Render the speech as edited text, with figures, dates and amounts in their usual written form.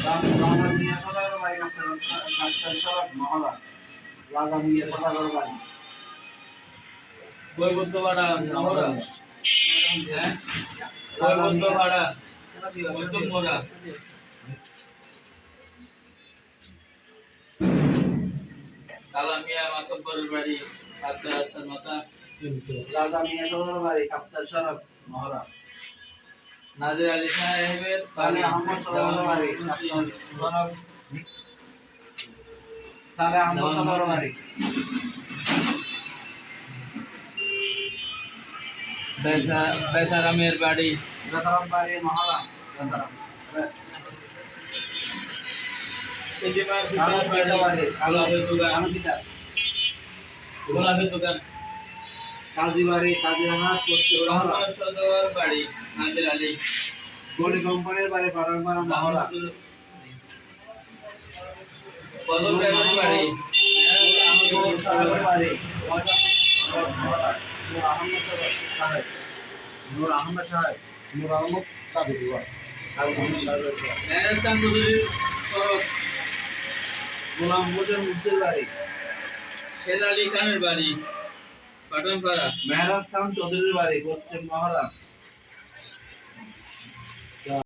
রাজা মিয়া সদাগর বাড়ি ডাক্তার শরৎ মহারাজ। রাজা মিয়া সদাগর বাড়ি বৈবত্য ভাড়া আমরা হ্যাঁ বৈবত্য ভাড়া বৈবত্য মোরা কালামিয়া মাতব্বরের বাড়ি আত্মার মাতা রাজা মিয়া সদাগর বাড়ি ডাক্তার শরৎ মহারাজ। নাজির আলী সাহেবের সালে আহমদ সদাগর বাড়ি সালে আহমদ সদাগর বাড়ি। বেসারামের বাড়ি বেতারাম বাড়ি মহারাজ বেতারাম। গোলাপের দোকান কাজী বাড়ি কাজিরহাট সদর বাড়ি নাজির আলী গড়ি কোম্পানির বাড়ি পাঠানপাড়া মহারাজ। বদল ড্রাইভারের বাড়ি নূর আহমদ সাহেব নূর আহমদ কাদের মেহরাজ খান চৌধুরীর সড়ক গোলাম হোসেন মুর্শির বাড়ি শের আলী খানের বাড়ি পাঠানপাড়া মেহরাজ খান চৌধুরীর বাড়ি পশ্চিম মহারাজ।